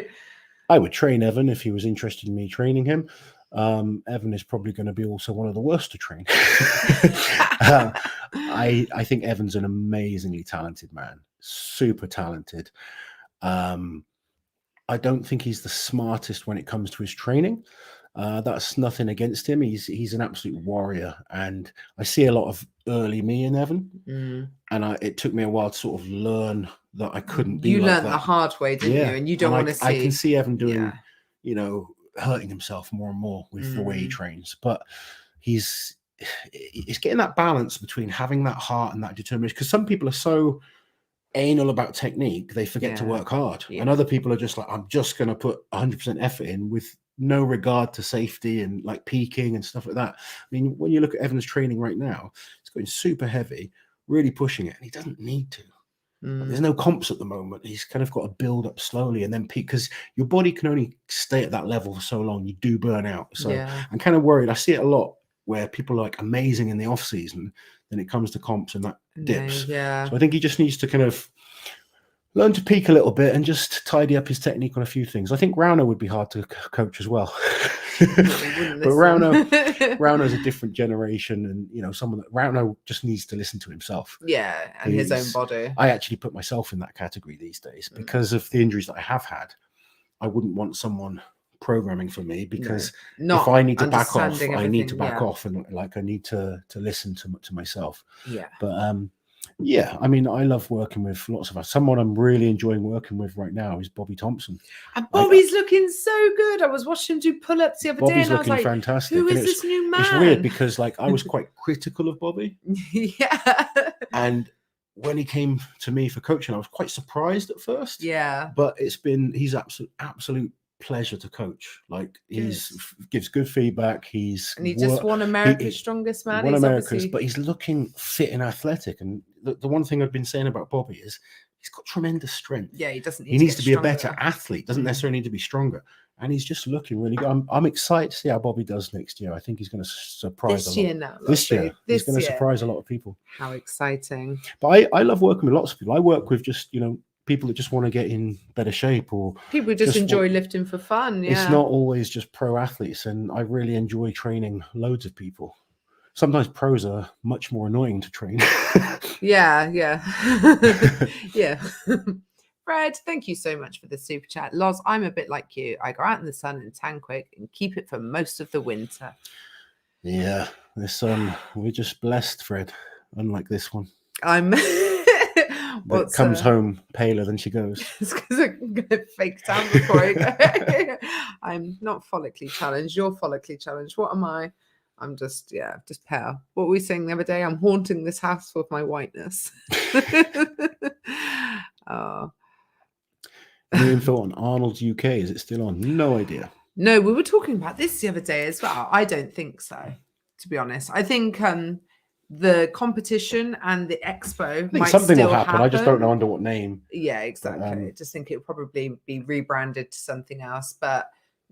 I would train Evan if he was interested in me training him. Evan is probably going to be also one of the worst to train. I think Evan's an amazingly talented man, super talented. I don't think he's the smartest when it comes to his training. That's nothing against him. He's an absolute warrior, and I see a lot of early me in Evan, and it took me a while to sort of learn that I couldn't be. You like learned that. The hard way, didn't you? And you don't want to see. I can see Evan doing, hurting himself more and more with the way he trains, but he's getting that balance between having that heart and that determination. Because some people are so anal about technique, they forget to work hard, and other people are just like, I'm just going to put 100% effort in with no regard to safety and like peaking and stuff like that. I mean, when you look at Evan's training right now, it's going super heavy, really pushing it, and he doesn't need to. There's no comps at the moment. He's kind of got to build up slowly and then peak, because your body can only stay at that level for so long. You do burn out. So I'm kind of worried. I see it a lot where people are like amazing in the off season, then it comes to comps and that dips. So I think he just needs to kind of learn to peak a little bit and just tidy up his technique on a few things. I think Rauno would be hard to coach as well. But Rauno's a different generation, and someone that Rauno just needs to listen to himself. Yeah, and his own body. I actually put myself in that category these days because of the injuries that I have had. I wouldn't want someone programming for me, because if I need to back off, I need to back off, and like I need to listen to myself. But I mean, I love working with lots of us. Someone I'm really enjoying working with right now is Bobby Thompson. And Bobby's looking so good. I was watching him do pull-ups the other day, and I was like, fantastic. Who is this new man? It's weird because like I was quite critical of Bobby. And when he came to me for coaching, I was quite surprised at first. But he's absolute pleasure to coach. Like gives good feedback. He just won America's Strongest Man. But he's looking fit and athletic. And the one thing I've been saying about Bobby is he's got tremendous strength. He doesn't. He needs to be a better athlete. Doesn't necessarily need to be stronger. And he's just looking really good. I'm excited to see how Bobby does next year. I think he's going to surprise a lot. This year, he's going to surprise a lot of people. How exciting! But I love working with lots of people. I work with just people that just want to get in better shape, or people who just enjoy lifting for fun. It's not always just pro athletes, and I really enjoy training loads of people. Sometimes pros are much more annoying to train. Yeah. Fred, thank you so much for the super chat. Loz, I'm a bit like you. I go out in the sun and tan quick and keep it for most of the winter. Yeah, this we're just blessed, Fred. Unlike this one. That comes home paler than she goes. It's because I'm going to fake tan before I go. I'm not follically challenged. You're follically challenged. What am I? I'm just pale. What were we saying the other day? I'm haunting this house with my whiteness. Any info on Arnold's UK? Is it still on? No idea. No, we were talking about this the other day as well. I don't think so, to be honest. I think the competition and the expo might something still will happen. I just don't know under what name. Yeah, exactly. I just think it'll probably be rebranded to something else. But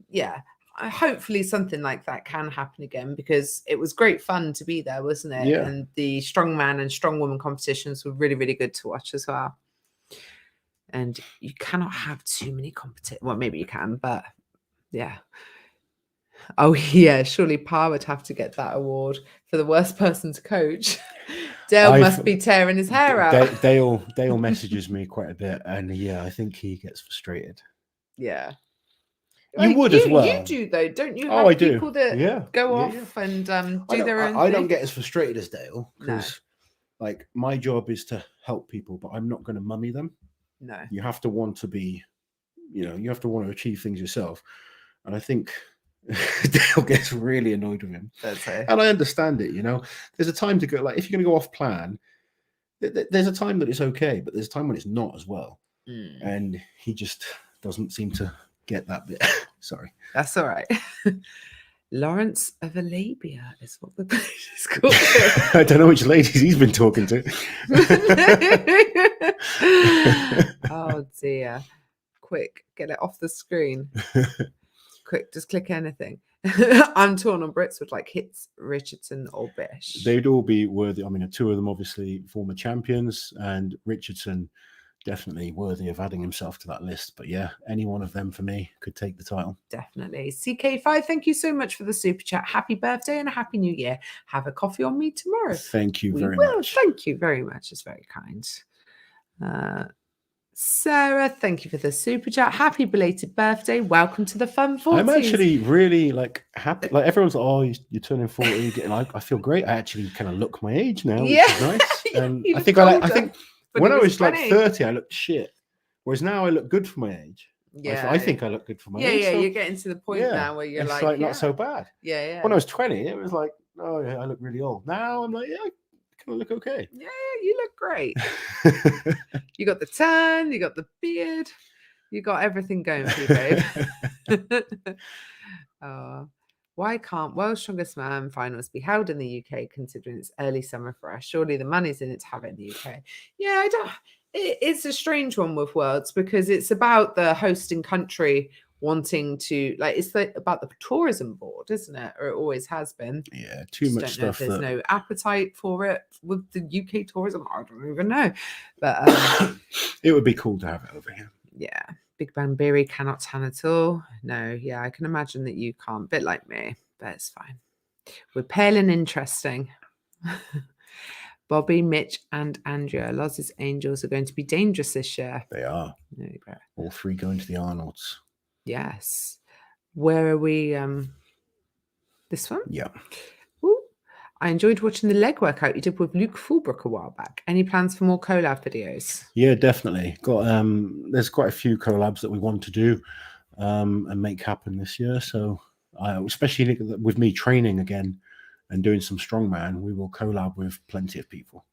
yeah, hopefully something like that can happen again, because it was great fun to be there, wasn't it? Yeah. And the strongman and strongwoman competitions were really, really good to watch as well. And you cannot have too many competitions. Well, maybe you can, but yeah. Oh, yeah. Surely Pa would have to get that award for the worst person to coach. Dale must be tearing his hair out. Dale messages me quite a bit. And I think he gets frustrated. Yeah. You would as well. You do, though, don't you? Have people that go off and do their own thing? I don't get as frustrated as Dale, because like my job is to help people, but I'm not going to mummy them. No. You have to want to be, you have to want to achieve things yourself. And I think Dale gets really annoyed with him. And I understand it, There's a time to go, like, if you're going to go off plan, there's a time that it's okay, but there's a time when it's not as well. And he just doesn't seem to get that bit. Sorry. That's all right. Laurence of Arabia is what the place is called. I don't know which ladies he's been talking to. Oh dear. Quick, get it off the screen. Quick, just click anything. I'm torn on Brits with like Hits, Richardson or Bish. They'd all be worthy. I mean, two of them obviously former champions, and Richardson definitely worthy of adding himself to that list. But yeah, any one of them for me could take the title. Definitely. CK5, thank you so much for the super chat. Happy birthday and a happy new year. Have a coffee on me tomorrow. Thank you very much. Thank you very much. It's very kind. Sarah, thank you for the super chat. Happy belated birthday. Welcome to the fun 40s. I'm actually really like happy. Like everyone's like, oh, you're turning 40, you're getting like, I feel great. I actually kind of look my age now, which is nice. And I think I think when I was like 30, I looked shit. Whereas now I look good for my age. Yeah. I think I look good for my age. Yeah, so, you're getting to the point now where you're it's like not so bad. Yeah. When I was 20, it was like, oh yeah, I look really old. Now I'm like, yeah, I kind of look okay. Yeah, you look great. You got the tan, you got the beard, you got everything going for you, babe. Why can't World's Strongest Man finals be held in the UK considering it's early summer for us? Surely the money's in it to have it in the UK. Yeah, I don't. It's a strange one with Worlds because it's about the hosting country wanting to, like, it's about the tourism board, isn't it? Or it always has been. Yeah, too much stuff. There's no appetite for it with the UK tourism. I don't even know, but it would be cool to have it over here. Yeah, Big Bang Theory cannot tan at all. No, yeah, I can imagine that you can't. Bit like me, but it's fine. We're pale and interesting. Bobby, Mitch, and Andrea, Loz's Angels are going to be dangerous this year. They are. There you go. All three going to the Arnolds. Yes. Where are we? This one? Yeah. Ooh. I enjoyed watching the leg workout you did with Luke Fulbrook a while back. Any plans for more collab videos? Yeah, definitely. Got there's quite a few collabs that we want to do and make happen this year. So especially with me training again and doing some strongman, we will collab with plenty of people.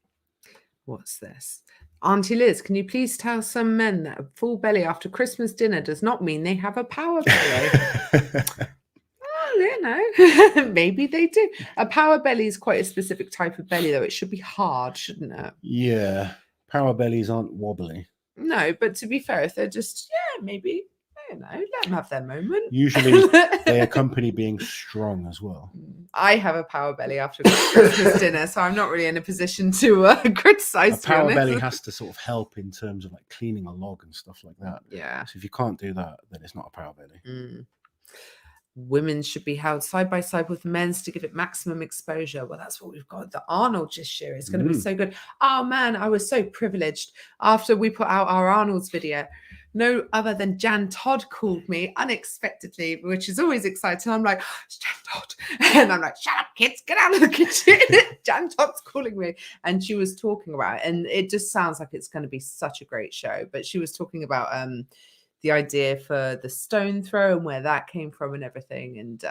What's this? Auntie Liz, can you please tell some men that a full belly after Christmas dinner does not mean they have a power belly? Well, you know, maybe they do. A power belly is quite a specific type of belly, though. It should be hard, shouldn't it? Yeah. Power bellies aren't wobbly. No, but to be fair, if they're just, maybe, let them have their moment. Usually they accompany being strong as well. I have a power belly after Christmas dinner, so I'm not really in a position to criticize. A power belly has to sort of help in terms of like cleaning a log and stuff like that. Yeah. So if you can't do that, then it's not a power belly. Women should be held side by side with men's to give it maximum exposure. Well, that's what we've got. The Arnold this year is going to be so good. Oh man, I was so privileged after we put out our Arnold's video. No other than Jan Todd called me unexpectedly, which is always exciting. I'm like, it's Jan Todd. And I'm like, shut up, kids, get out of the kitchen. Jan Todd's calling me. And she was talking about it. And it just sounds like it's going to be such a great show. But she was talking about the idea for the stone throw and where that came from and everything. And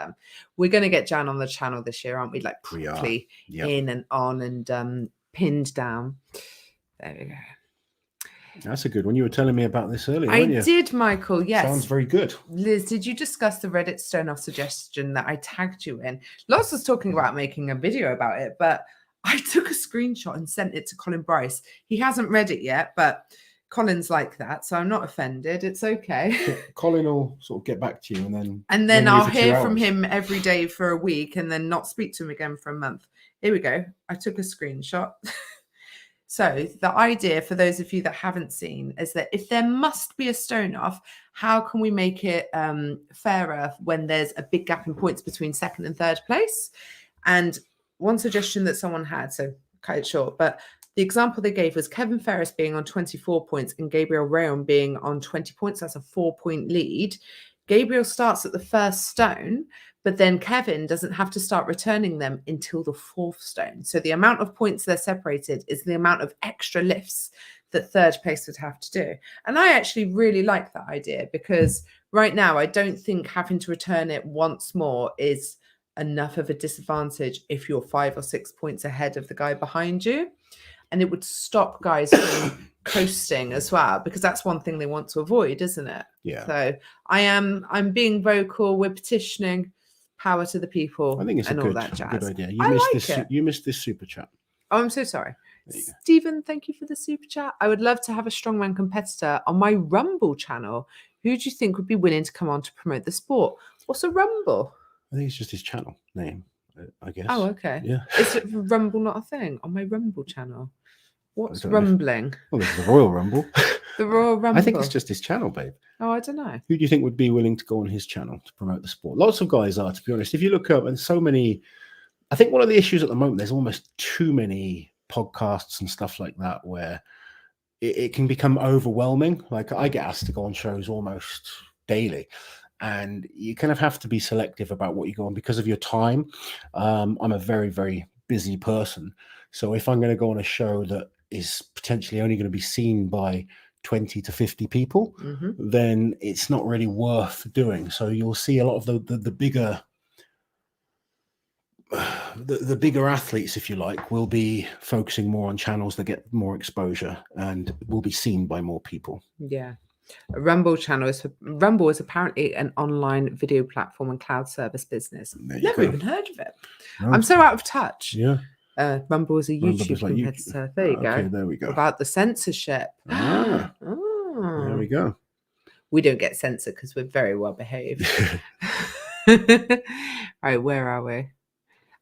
we're going to get Jan on the channel this year, aren't we? Like properly in and on and pinned down. There we go. That's a good one. You were telling me about this earlier, I did, Michael. Yes. Sounds very good. Liz, did you discuss the Reddit stone off suggestion that I tagged you in? Loz was talking about making a video about it, but I took a screenshot and sent it to Colin Bryce. He hasn't read it yet, but Colin's like that, so I'm not offended. It's okay. So Colin will sort of get back to you and then I'll hear from him every day for a week and then not speak to him again for a month. Here we go. I took a screenshot. So the idea for those of you that haven't seen is that if there must be a stone off, how can we make it fairer when there's a big gap in points between second and third place? And one suggestion that someone had, so cut it short, but the example they gave was Kevin Ferris being on 24 points and Gabriel Rayon being on 20 points. That's a 4-point lead. Gabriel starts at the first stone, but then Kevin doesn't have to start returning them until the 4th stone. So the amount of points they're separated is the amount of extra lifts that third place would have to do. And I actually really like that idea because right now I don't think having to return it once more is enough of a disadvantage if you're 5 or 6 points ahead of the guy behind you. And it would stop guys from coasting as well, because that's one thing they want to avoid, isn't it? Yeah. So I'm being vocal. We're petitioning. power to the people. I think it's and a all good, that jazz. good idea. I like it. You missed this super chat. Oh, I'm so sorry. Stephen, thank you for the super chat. I would love to have a strongman competitor on my Rumble channel. Who do you think would be willing to come on to promote the sport? What's a Rumble? I think it's just his channel name, I guess. Oh, okay. Yeah. Is Rumble not a thing on my Rumble channel? What's rumbling? Well, there's the Royal Rumble. The Royal Rumble. I think it's just his channel, babe. Oh, I don't know. Who do you think would be willing to go on his channel to promote the sport? Lots of guys are, to be honest. If you look up, and so many, I think one of the issues at the moment, there's almost too many podcasts and stuff like that where it can become overwhelming. Like I get asked to go on shows almost daily, and you kind of have to be selective about what you go on because of your time. I'm a very, very busy person. So if I'm going to go on a show that is potentially only going to be seen by 20 to 50 people, then it's not really worth doing. So you'll see a lot of the bigger the bigger athletes, if you like, will be focusing more on channels that get more exposure and will be seen by more people. Yeah. A Rumble channel Rumble is apparently an online video platform and cloud service business. Never even heard of it. No. I'm so out of touch. Yeah. Rumble is a YouTube competitor. There you go. Okay, there we go. About the censorship. There we go. We don't get censored because we're very well behaved. All right, where are we?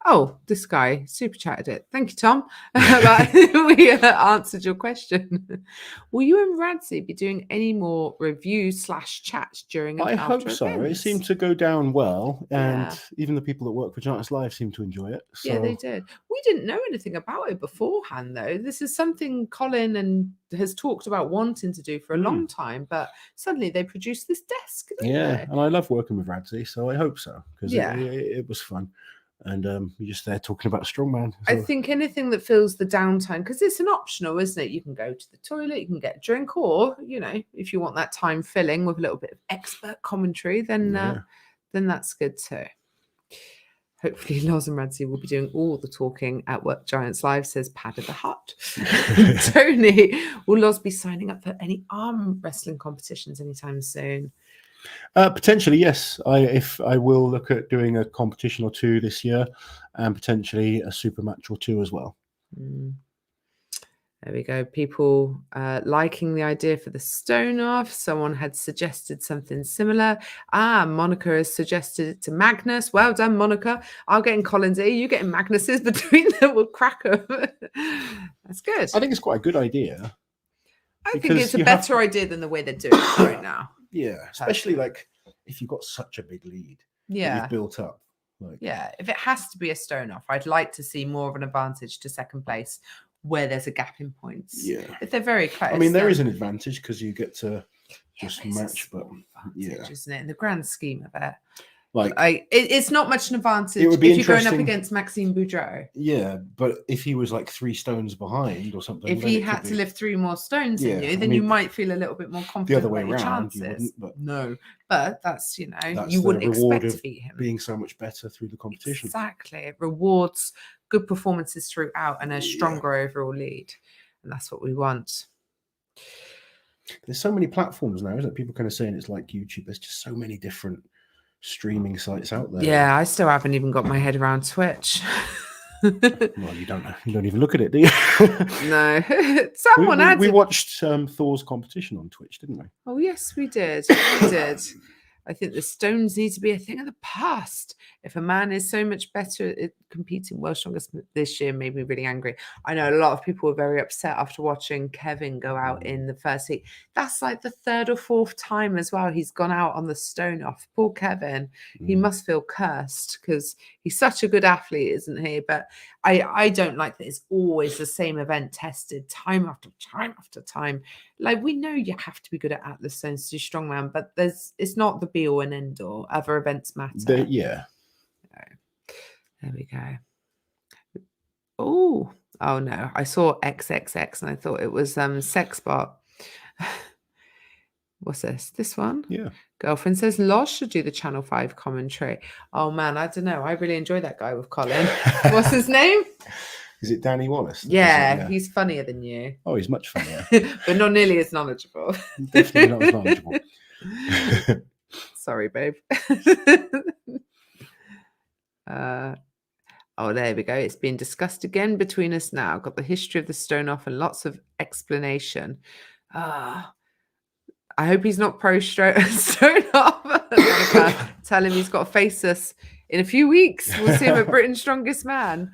Oh, this guy super chatted it. Thank you, Tom. We answered your question. Will you and Radzi be doing any more reviews / chats during? I hope so. Events? It seemed to go down well, and even the people that work for Giants Live seem to enjoy it. So. Yeah, they did. We didn't know anything about it beforehand, though. This is something Colin has talked about wanting to do for a long time, but suddenly they produced this desk. And I love working with Radzi, so I hope so because it was fun. And you're just there talking about strongman. So. I think anything that fills the downtime, because it's an optional, isn't it? You can go to the toilet, you can get a drink, or, if you want that time filling with a little bit of expert commentary, then that's good too. Hopefully Loz and Radzi will be doing all the talking at Work Giants Live, says Pad of the Hut. Tony, will Loz be signing up for any arm wrestling competitions anytime soon? Potentially, yes. I will look at doing a competition or two this year, and potentially a super match or two as well. There we go. People liking the idea for the stone off. Someone had suggested something similar. Monica has suggested it to Magnus. Well done, Monica. I'll get in Colin's ear. You get in Magnus's. Between them, we'll crack them. That's good. I think it's quite a good idea. I think it's a better idea than the way they're doing it right now. Yeah, especially like if you've got such a big lead that you've built up. If it has to be a stone off, I'd like to see more of an advantage to second place where there's a gap in points. Yeah. If they're very close. I mean, there is an advantage because you get to just match, but isn't it? In the grand scheme of it. It's not much an advantage if you're going up against Maxime Boudreau. Yeah, but if he was like 3 stones behind or something. If he had to lift 3 more stones than you, then you might feel a little bit more confident. The other way about your around, chances. No. But that's, that's you wouldn't expect to beat him. Being so much better through the competition. Exactly. It rewards good performances throughout and a stronger overall lead. And that's what we want. There's so many platforms now, isn't it? People kind of saying it's like YouTube. There's just so many different streaming sites out there. Yeah, I still haven't even got my head around Twitch. Well, you don't even look at it, do you? No. We watched Thor's competition on Twitch, didn't we? Oh yes, we did. We did. I think the stones need to be a thing of the past. If a man is so much better at competing World's Strongest this year, made me really angry. I know a lot of people were very upset after watching Kevin go out in the first heat. That's like the 3rd or 4th time as well he's gone out on the stone off. Poor Kevin. He must feel cursed because he's such a good athlete, isn't he? But I don't like that it's always the same event tested time after time after time. Like, we know you have to be good at Atlas stones to do strongman, but it's not the be all and end all. Other events matter. There we go. Oh no. I saw XXX and I thought it was Sexbot. What's this? This one? Yeah. Girlfriend says Loz should do the Channel 5 commentary. Oh man, I don't know. I really enjoy that guy with Colin. What's his name? Is it Danny Wallace? Yeah, he's funnier than you. Oh, he's much funnier. But not nearly as knowledgeable. Definitely not as knowledgeable. Sorry, babe. Oh, there we go. It's being discussed again between us now. Got the history of the stone off and lots of explanation. I hope he's not pro stone off. Monica, tell him he's got to face us in a few weeks. We'll see him at Britain's Strongest Man.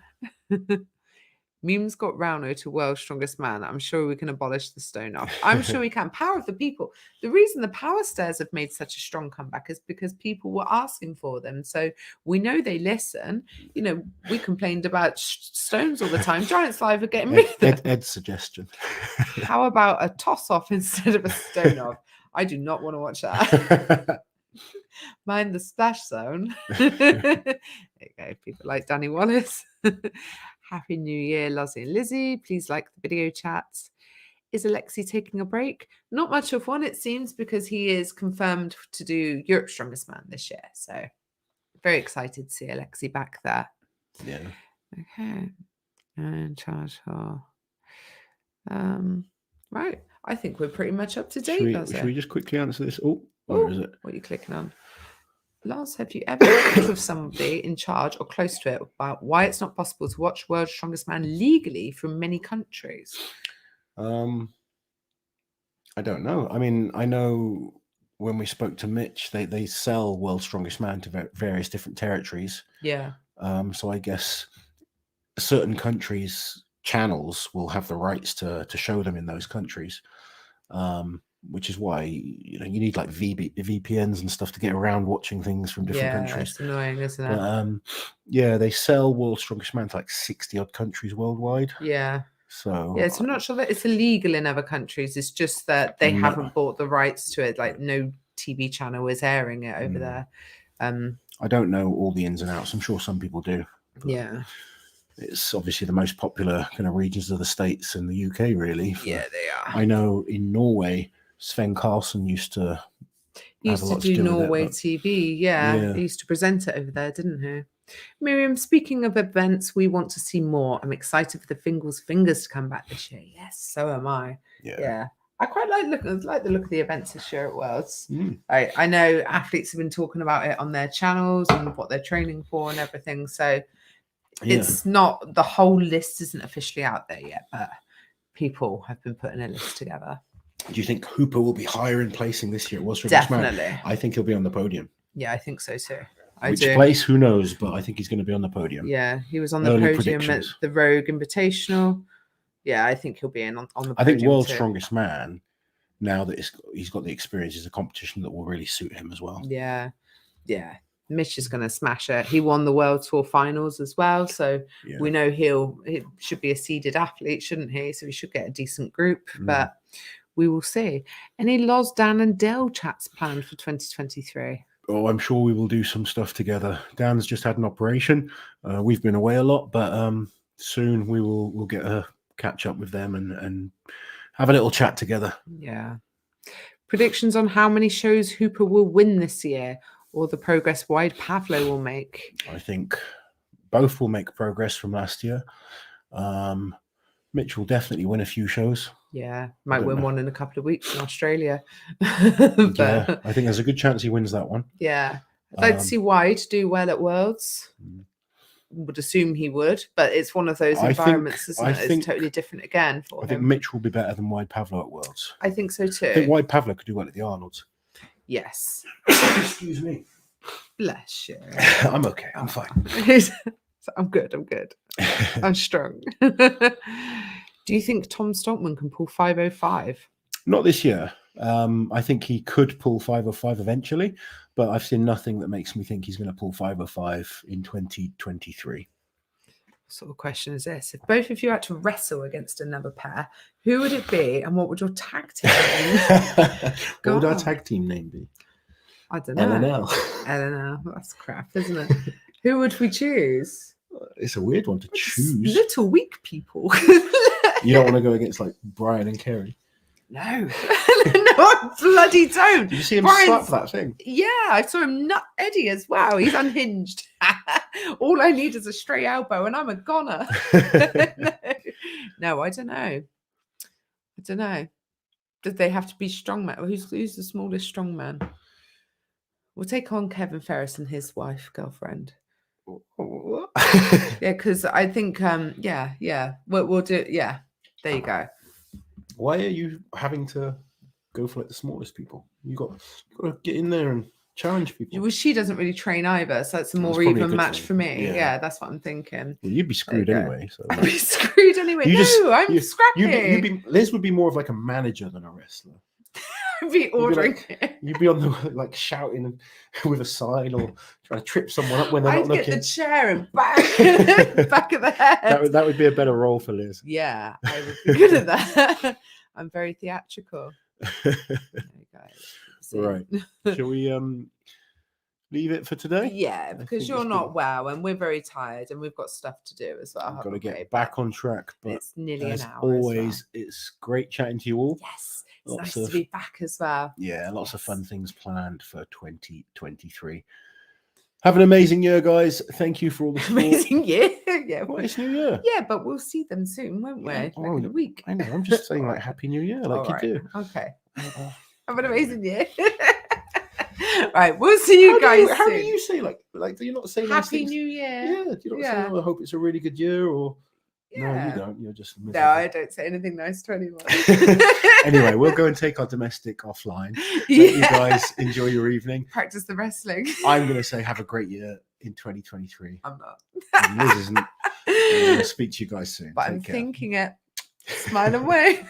Memes got Rauno to World's Strongest Man. I'm sure we can abolish the stone off. I'm sure we can. Power of the people. The reason the power stairs have made such a strong comeback is because people were asking for them. So we know they listen. You know, we complained about stones all the time. Giants Live are getting rid of them. Ed's suggestion. How about a toss off instead of a stone off? I do not want to watch that. Mind the splash zone. There you go. People like Danny Wallace. Happy New Year, Loz and Lizzie. Please like the video chats. Is Alexi taking a break? Not much of one, it seems, because he is confirmed to do Europe's Strongest Man this year. So very excited to see Alexi back there. Yeah. Okay. And charge for right. I think we're pretty much up to date. Should we just quickly answer this? Oh, where is it? What are you clicking on? Loz, have you ever talked with somebody in charge or close to it about why it's not possible to watch World's Strongest Man legally from many countries? I don't know. I mean, I know when we spoke to Mitch, they sell World's Strongest Man to various different territories. Yeah. So I guess certain countries' channels will have the rights to show them in those countries. Which is why you need like VPNs and stuff to get around watching things from different countries. It's annoying, isn't it? Yeah, they sell World's Strongest Man to like 60 odd countries worldwide. Yeah. So I'm not sure that it's illegal in other countries. It's just that they haven't bought the rights to it. Like no TV channel is airing it over there. I don't know all the ins and outs. I'm sure some people do. Yeah. It's obviously the most popular kind of regions of the States and the UK, really. Yeah, they are. I know in Norway, Sven Carlsen used to do Norway TV. Yeah. He used to present it over there, didn't he? Miriam, speaking of events, we want to see more. I'm excited for the Fingers to come back this year. Yes, so am I. Yeah. I quite like the look of the events this year at Worlds. I know athletes have been talking about it on their channels and what they're training for and everything. So it's not, the whole list isn't officially out there yet, but people have been putting a list together. Do you think Hooper will be higher in placing this year? Definitely. I think he'll be on the podium. Yeah, I think so too. Which place? Who knows? But I think he's going to be on the podium. Yeah, he was on the podium at the Rogue Invitational. Yeah, I think he'll be on the podium. I think World's Strongest Man, now that he's got the experience, is a competition that will really suit him as well. Yeah. Mitch is going to smash it. He won the World Tour Finals as well, so we know he should be a seeded athlete, shouldn't he? So he should get a decent group, but we will see. Any Loz, Dan and Dell chats planned for 2023? Oh, I'm sure we will do some stuff together. Dan's just had an operation. We've been away a lot, but soon we'll get a catch up with them and have a little chat together. Yeah. Predictions on how many shows Hooper will win this year, or the progress Wide Pavlo will make? I think both will make progress from last year. Mitch will definitely win a few shows. Yeah, might win one in a couple of weeks in Australia. Yeah, I think there's a good chance he wins that one. Yeah, I'd like to see Wide do well at Worlds. Would assume he would, but it's one of those environments, isn't it? It's totally different again for him. I think Mitch will be better than Wide Pavlo at Worlds. I think so too. I think Wide Pavlo could do well at the Arnolds. Yes. Excuse me. Bless you. I'm okay. I'm fine. I'm good. I'm strong. Do you think Tom Stoltman can pull 505? Not this year. I think he could pull 505 eventually, but I've seen nothing that makes me think he's going to pull 505 in 2023. What sort of question is this? If both of you had to wrestle against another pair, who would it be, and what would your tag team name? What would our tag team name be? I don't know. LNL. That's crap, isn't it? Who would we choose? It's a weird one to choose. Little weak people. You don't want to go against like Brian and Kerry? No. No, I bloody don't. Did you see him slap that thing? Yeah, I saw him nut Eddie as well. He's unhinged. All I need is a straight elbow and I'm a goner. No, I don't know. Did they have to be strongman? Who's the smallest strongman? We'll take on Kevin Ferris and his wife, girlfriend. What? Yeah, because I think we'll do. Yeah, there you go. Why are you having to go for like the smallest people? You got to get in there and challenge people. Well, she doesn't really train either, so it's a more probably a even good match thing. for me. Yeah. Yeah, that's what I'm thinking. Well, you'd be screwed There you go. anyway. So I'd be screwed anyway. I'm scrappy. Liz would be more of like a manager than a wrestler. I'd be ordering You'd be on the like shouting with a sign or trying to trip someone up when they're not looking. I'd get the chair and back of the head. That would be a better role for Liz. Yeah, I would be good at that. I'm very theatrical. There you go. Right. Shall we leave it for today? Yeah, because you're not well and we're very tired and we've got stuff to do as well. I've got to get back on track. But it's nearly an hour. Always, it's great chatting to you all. Yes, it's nice to be back as well. Yeah, lots of fun things planned for 2023. Have an amazing year, guys. Thank you for all the support. Amazing year. Yeah. Well, it's New Year. Yeah, but we'll see them soon, won't we? Like in a week. I know. I'm just saying like Happy New Year, like you do. Okay. Have an amazing year. Right, we'll see you guys soon. How do you say like do you not say Happy New Year? Yeah, do you not say, oh, I hope it's a really good year or no, you don't. You're just miserable. No, I don't say anything nice to anyone. Anyway, we'll go and take our domestic offline. Let you guys enjoy your evening. Practice the wrestling. I'm going to say have a great year in 2023. I'm not. And Liz isn't. I'll speak to you guys soon. But I'm thinking it. Smile away.